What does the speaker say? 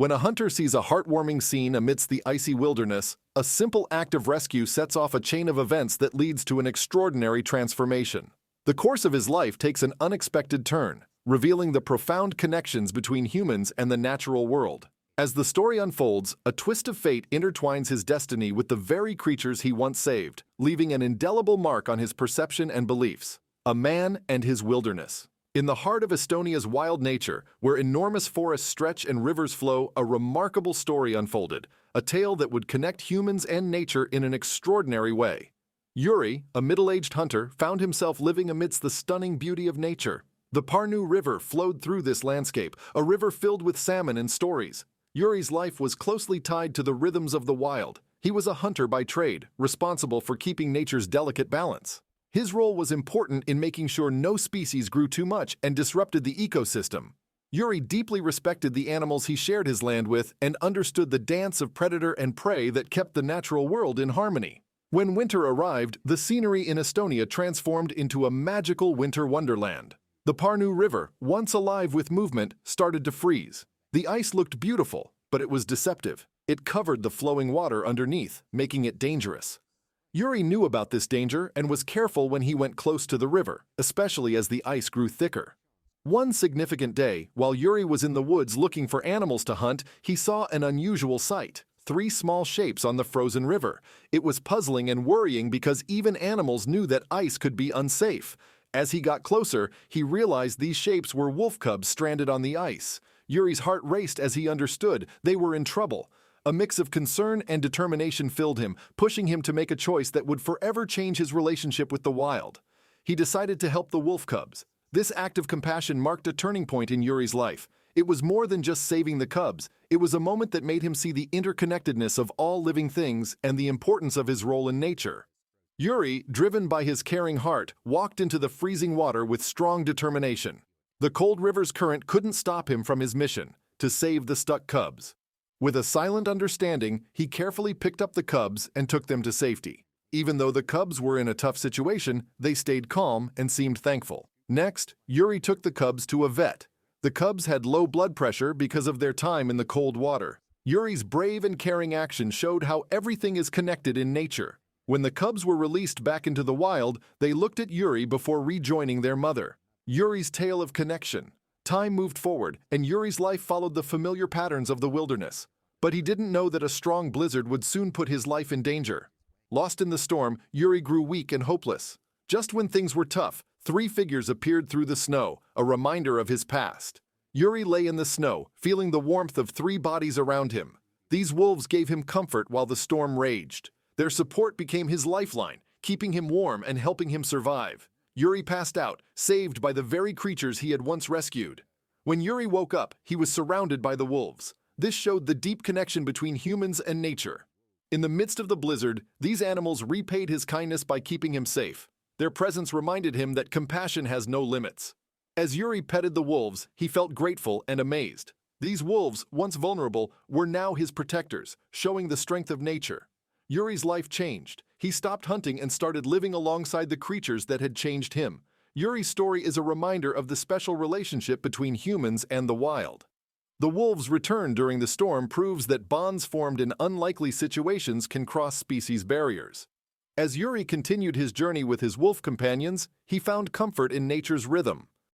When a hunter sees a heartwarming scene amidst the icy wilderness, a simple act of rescue sets off a chain of events that leads to an extraordinary transformation. The course of his life takes an unexpected turn, revealing the profound connections between humans and the natural world. As the story unfolds, a twist of fate intertwines his destiny with the very creatures he once saved, leaving an indelible mark on his perception and beliefs. A man and his wilderness. In the heart of Estonia's wild nature, where enormous forests stretch and rivers flow, a remarkable story unfolded, a tale that would connect humans and nature in an extraordinary way. Yuri, a middle-aged hunter, found himself living amidst the stunning beauty of nature. The Parnu River flowed through this landscape, a river filled with salmon and stories. Yuri's life was closely tied to the rhythms of the wild. He was a hunter by trade, responsible for keeping nature's delicate balance. His role was important in making sure no species grew too much and disrupted the ecosystem. Yuri deeply respected the animals he shared his land with and understood the dance of predator and prey that kept the natural world in harmony. When winter arrived, the scenery in Estonia transformed into a magical winter wonderland. The Parnu River, once alive with movement, started to freeze. The ice looked beautiful, but it was deceptive. It covered the flowing water underneath, making it dangerous. Yuri knew about this danger and was careful when he went close to the river, especially as the ice grew thicker. One significant day, while Yuri was in the woods looking for animals to hunt, he saw an unusual sight: 3 small shapes on the frozen river. It was puzzling and worrying because even animals knew that ice could be unsafe. As he got closer, he realized these shapes were wolf cubs stranded on the ice. Yuri's heart raced as he understood they were in trouble. A mix of concern and determination filled him, pushing him to make a choice that would forever change his relationship with the wild. He decided to help the wolf cubs. This act of compassion marked a turning point in Yuri's life. It was more than just saving the cubs. It was a moment that made him see the interconnectedness of all living things and the importance of his role in nature. Yuri, driven by his caring heart, walked into the freezing water with strong determination. The cold river's current couldn't stop him from his mission: to save the stuck cubs. With a silent understanding, he carefully picked up the cubs and took them to safety. Even though the cubs were in a tough situation, they stayed calm and seemed thankful. Next, Yuri took the cubs to a vet. The cubs had low blood pressure because of their time in the cold water. Yuri's brave and caring action showed how everything is connected in nature. When the cubs were released back into the wild, they looked at Yuri before rejoining their mother. Yuri's tale of connection. Time moved forward, and Yuri's life followed the familiar patterns of the wilderness. But he didn't know that a strong blizzard would soon put his life in danger. Lost in the storm, Yuri grew weak and hopeless. Just when things were tough, 3 figures appeared through the snow, a reminder of his past. Yuri lay in the snow, feeling the warmth of 3 bodies around him. These wolves gave him comfort while the storm raged. Their support became his lifeline, keeping him warm and helping him survive. Yuri passed out, saved by the very creatures he had once rescued. When Yuri woke up, he was surrounded by the wolves. This showed the deep connection between humans and nature. In the midst of the blizzard, these animals repaid his kindness by keeping him safe. Their presence reminded him that compassion has no limits. As Yuri petted the wolves, he felt grateful and amazed. These wolves, once vulnerable, were now his protectors, showing the strength of nature. Yuri's life changed. He stopped hunting and started living alongside the creatures that had changed him. Yuri's story is a reminder of the special relationship between humans and the wild. The wolves' return during the storm proves that bonds formed in unlikely situations can cross species barriers. As Yuri continued his journey with his wolf companions, he found comfort in nature's rhythm.